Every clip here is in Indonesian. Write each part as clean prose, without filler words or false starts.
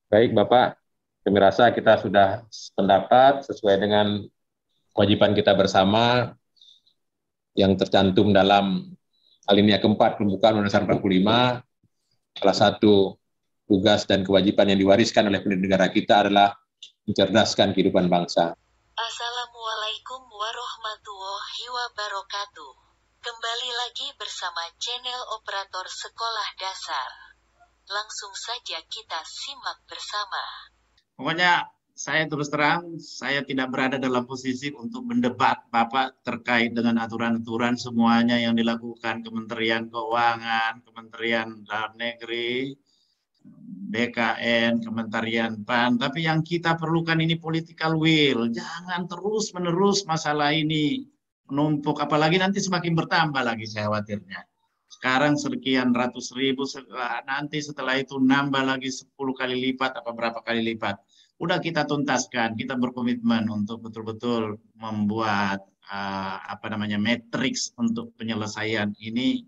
Baik, Bapak. Kami rasa kita sudah pendapat sesuai dengan kewajiban kita bersama yang tercantum dalam alinea keempat pembukaan Undang-Undang 45. Salah satu tugas dan kewajiban yang diwariskan oleh pendiri negara kita adalah mencerdaskan kehidupan bangsa. Assalamualaikum warahmatullahi wabarakatuh. Kembali lagi bersama channel operator sekolah dasar. Langsung saja kita simak bersama. Pokoknya saya terus terang, saya tidak berada dalam posisi untuk mendebat Bapak terkait dengan aturan-aturan semuanya yang dilakukan Kementerian Keuangan, Kementerian Dalam Negeri, BKN, Kementerian PAN. Tapi yang kita perlukan ini political will. Jangan terus-menerus masalah ini menumpuk, apalagi nanti semakin bertambah lagi saya khawatirnya. Sekarang sekian ratus ribu, nanti setelah itu nambah lagi 10 kali lipat, apa berapa kali lipat. Udah kita tuntaskan, kita berkomitmen untuk betul-betul membuat matriks untuk penyelesaian ini.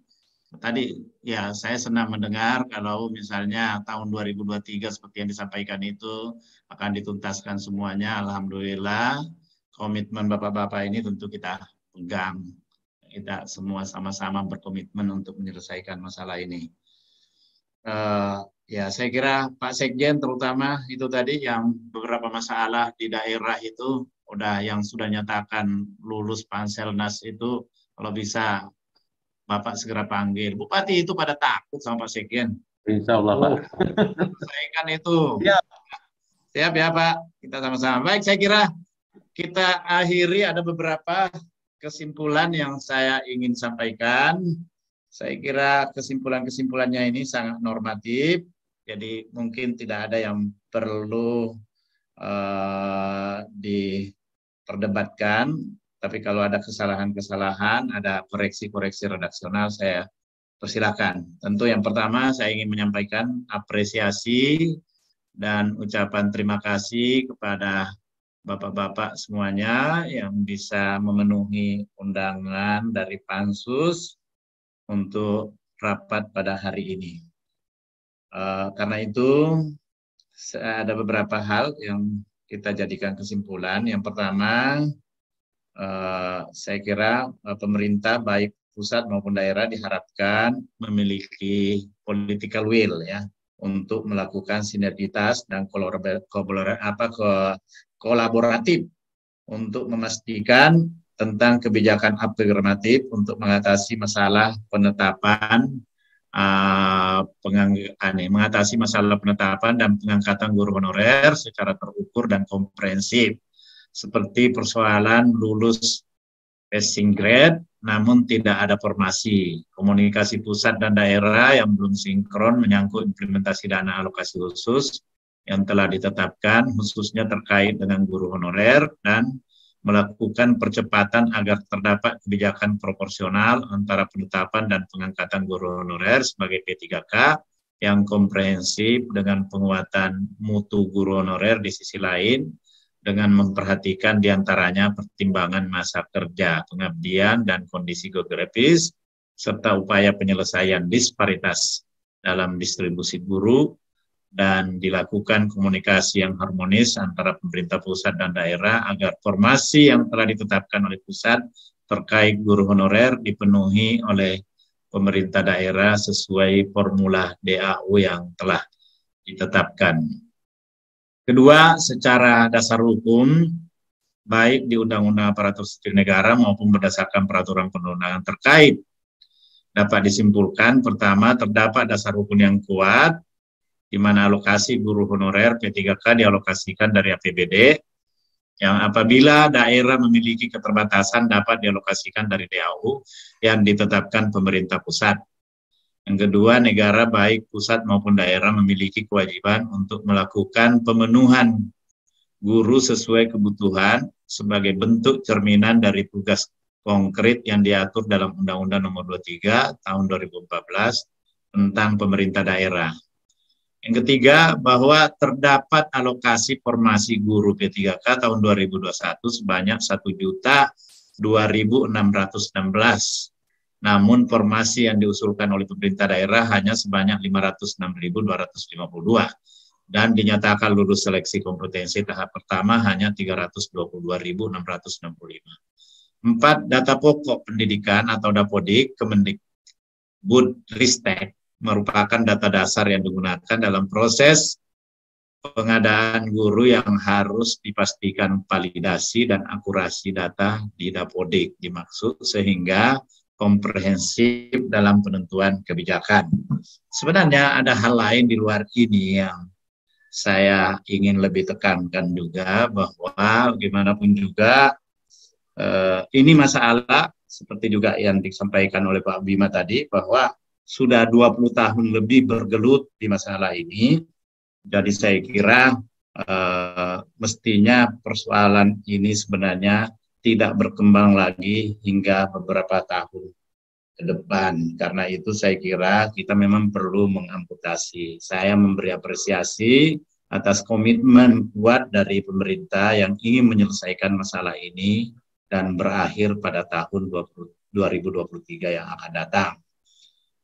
Tadi ya saya senang mendengar kalau misalnya tahun 2023 seperti yang disampaikan itu akan dituntaskan semuanya. Alhamdulillah, komitmen Bapak-Bapak ini tentu kita pegang. Kita semua sama-sama berkomitmen untuk menyelesaikan masalah ini. Ya, saya kira Pak Sekjen terutama itu tadi yang beberapa masalah di daerah itu yang sudah nyatakan lulus Panselnas itu kalau bisa Bapak segera panggil. Bupati itu pada takut sama Pak Sekjen. Insya Allah, Pak. Selesaikan itu. Ya. Siap ya Pak, kita sama-sama. Baik, saya kira kita akhiri ada beberapa kesimpulan yang saya ingin sampaikan. Saya kira kesimpulan-kesimpulannya ini sangat normatif, jadi mungkin tidak ada yang perlu diperdebatkan. Tapi kalau ada kesalahan-kesalahan, ada koreksi-koreksi redaksional, saya persilakan. Tentu yang pertama saya ingin menyampaikan apresiasi dan ucapan terima kasih kepada Bapak-bapak semuanya yang bisa memenuhi undangan dari Pansus untuk rapat pada hari ini. Karena itu ada beberapa hal yang kita jadikan kesimpulan. Yang pertama, saya kira pemerintah baik pusat maupun daerah diharapkan memiliki political will ya untuk melakukan sinergitas dan kolaboratif untuk memastikan tentang kebijakan afirmatif untuk mengatasi masalah penetapan dan pengangkatan guru honorer secara terukur dan komprehensif, seperti persoalan lulus passing grade namun tidak ada formasi, komunikasi pusat dan daerah yang belum sinkron menyangkut implementasi dana alokasi khusus yang telah ditetapkan khususnya terkait dengan guru honorer, dan melakukan percepatan agar terdapat kebijakan proporsional antara penetapan dan pengangkatan guru honorer sebagai P3K yang komprehensif dengan penguatan mutu guru honorer di sisi lain, dengan memperhatikan diantaranya pertimbangan masa kerja, pengabdian, dan kondisi geografis, serta upaya penyelesaian disparitas dalam distribusi guru, dan dilakukan komunikasi yang harmonis antara pemerintah pusat dan daerah agar formasi yang telah ditetapkan oleh pusat terkait guru honorer dipenuhi oleh pemerintah daerah sesuai formula DAU yang telah ditetapkan. Kedua, secara dasar hukum, baik di Undang-Undang Aparatur Sipil Negara maupun berdasarkan peraturan perundang-undangan terkait, dapat disimpulkan, pertama, terdapat dasar hukum yang kuat, di mana alokasi guru honorer P3K dialokasikan dari APBD, yang apabila daerah memiliki keterbatasan dapat dialokasikan dari DAU yang ditetapkan pemerintah pusat. Yang kedua, negara baik pusat maupun daerah memiliki kewajiban untuk melakukan pemenuhan guru sesuai kebutuhan sebagai bentuk cerminan dari tugas konkret yang diatur dalam Undang-Undang Nomor 23 Tahun 2014 tentang pemerintah daerah. Yang ketiga, bahwa terdapat alokasi formasi guru P3K tahun 2021 sebanyak 1.2.616. Namun formasi yang diusulkan oleh pemerintah daerah hanya sebanyak 506.252. dan dinyatakan lulus seleksi kompetensi tahap pertama hanya 322.665. 4. Data pokok pendidikan atau Dapodik Kemendikbudristek merupakan data dasar yang digunakan dalam proses pengadaan guru yang harus dipastikan validasi dan akurasi data di Dapodik dimaksud sehingga komprehensif dalam penentuan kebijakan. Sebenarnya ada hal lain di luar ini yang saya ingin lebih tekankan juga, bahwa bagaimanapun juga ini masalah seperti juga yang disampaikan oleh Pak Bima tadi, bahwa sudah 20 tahun lebih bergelut di masalah ini. Jadi saya kira mestinya persoalan ini sebenarnya tidak berkembang lagi hingga beberapa tahun ke depan. Karena itu saya kira kita memang perlu mengamputasi. Saya memberi apresiasi atas komitmen kuat dari pemerintah yang ingin menyelesaikan masalah ini dan berakhir pada tahun 2023 yang akan datang.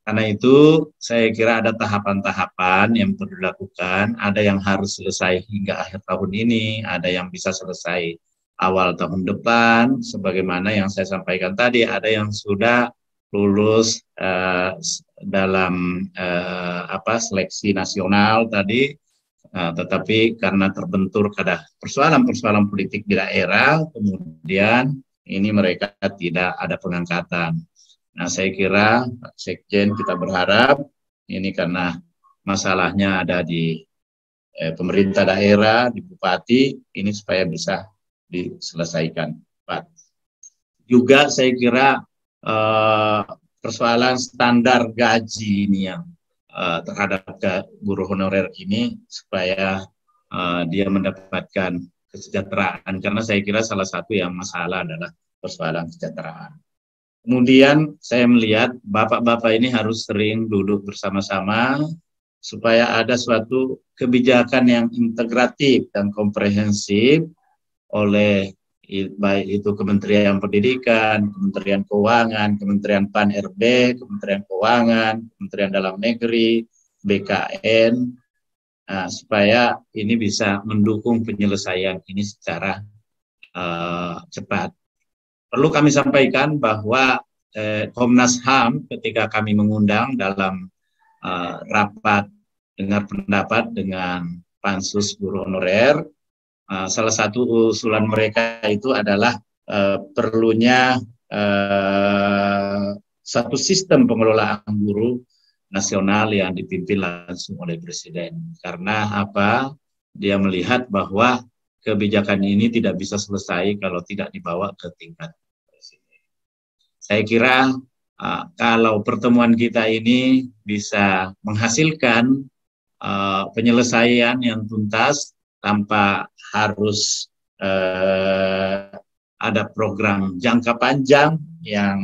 Karena itu saya kira ada tahapan-tahapan yang perlu dilakukan, ada yang harus selesai hingga akhir tahun ini, ada yang bisa selesai awal tahun depan, sebagaimana yang saya sampaikan tadi, ada yang sudah lulus dalam seleksi nasional tadi, tetapi karena terbentur pada persoalan-persoalan politik di daerah, kemudian ini mereka tidak ada pengangkatan. Nah, saya kira Pak Sekjen kita berharap ini karena masalahnya ada di pemerintah daerah, di bupati, ini supaya bisa diselesaikan, Pak. Juga saya kira persoalan standar gaji ini yang terhadap guru honorer ini supaya dia mendapatkan kesejahteraan, karena saya kira salah satu yang masalah adalah persoalan kesejahteraan. Kemudian saya melihat bapak-bapak ini harus sering duduk bersama-sama supaya ada suatu kebijakan yang integratif dan komprehensif oleh baik itu Kementerian Pendidikan, Kementerian Keuangan, Kementerian Pan-RB, Kementerian Keuangan, Kementerian Dalam Negeri, BKN, supaya ini bisa mendukung penyelesaian ini secara cepat. Perlu kami sampaikan bahwa Komnas HAM ketika kami mengundang dalam rapat dengar pendapat dengan Pansus Guru Honorer, salah satu usulan mereka itu adalah perlunya satu sistem pengelolaan guru nasional yang dipimpin langsung oleh Presiden. Karena apa? Dia melihat bahwa kebijakan ini tidak bisa selesai kalau tidak dibawa ke tingkat Presiden. Saya kira kalau pertemuan kita ini bisa menghasilkan penyelesaian yang tuntas tanpa harus ada program jangka panjang yang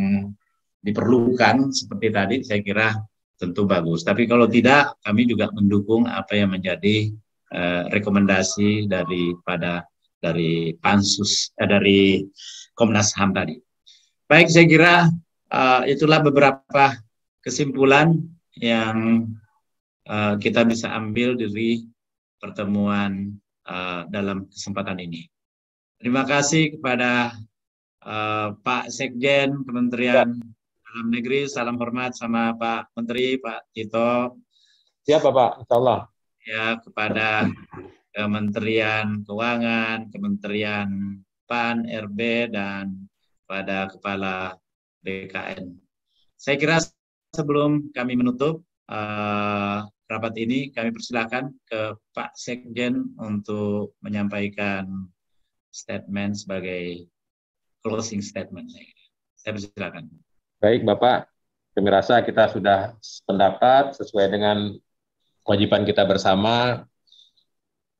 diperlukan seperti tadi, saya kira tentu bagus. Tapi kalau tidak, kami juga mendukung apa yang menjadi rekomendasi dari Pansus dari Komnas HAM tadi. Baik, saya kira itulah beberapa kesimpulan yang kita bisa ambil dari pertemuan dalam kesempatan ini. Terima kasih kepada Pak Sekjen Kementerian Dalam Negeri. Salam hormat sama Pak Menteri, Pak Tito. Siap, Pak, insya Allah. Ya, kepada Kementerian Keuangan, Kementerian PAN, RB, dan pada Kepala BKN. Saya kira sebelum kami menutup rapat ini, kami persilakan ke Pak Sekjen untuk menyampaikan statement sebagai closing statement. Saya persilakan. Baik, Bapak. Kami rasa kita sudah sependapat sesuai dengan kewajiban kita bersama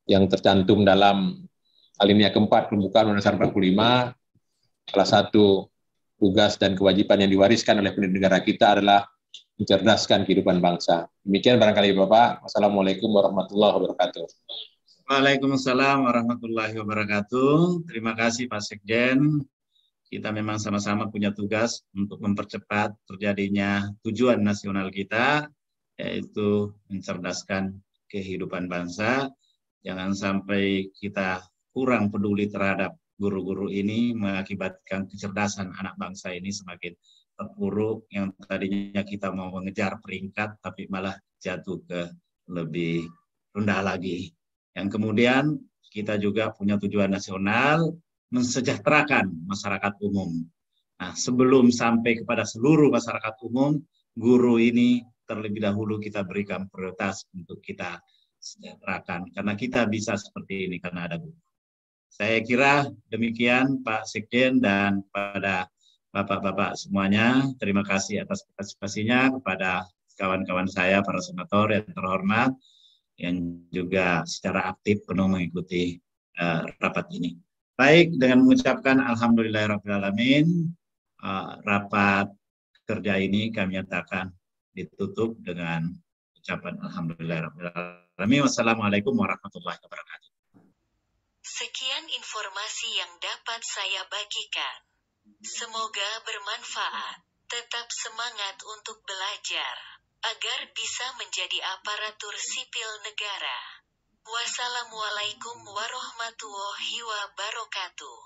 yang tercantum dalam alinea keempat pembukaan Undang-Undang 45. Salah satu tugas dan kewajiban yang diwariskan oleh pendiri negara kita adalah mencerdaskan kehidupan bangsa. Demikian barangkali Bapak. Wassalamualaikum warahmatullahi wabarakatuh. Waalaikumsalam warahmatullahi wabarakatuh. Terima kasih Pak Sekjen. Kita memang sama-sama punya tugas untuk mempercepat terjadinya tujuan nasional kita, yaitu mencerdaskan kehidupan bangsa. Jangan sampai kita kurang peduli terhadap guru-guru ini, mengakibatkan kecerdasan anak bangsa ini semakin terpuruk, yang tadinya kita mau mengejar peringkat tapi malah jatuh ke lebih rendah lagi. Yang kemudian kita juga punya tujuan nasional, mensejahterakan masyarakat umum. Nah, sebelum sampai kepada seluruh masyarakat umum, guru ini terlebih dahulu kita berikan prioritas untuk kita sejahterakan. Karena kita bisa seperti ini karena ada guru. Saya kira demikian Pak Sekjen dan pada Bapak-Bapak semuanya. Terima kasih atas partisipasinya kepada kawan-kawan saya, para senator yang terhormat, yang juga secara aktif penuh mengikuti rapat ini. Baik, dengan mengucapkan alhamdulillahirrahmanirrahim, rapat kerja ini kami nyatakan ditutup dengan ucapan alhamdulillahirrahmanirrahim. Wassalamualaikum warahmatullahi wabarakatuh. Sekian informasi yang dapat saya bagikan. Semoga bermanfaat. Tetap semangat untuk belajar, agar bisa menjadi aparatur sipil negara. Wassalamualaikum warahmatullahi wabarakatuh.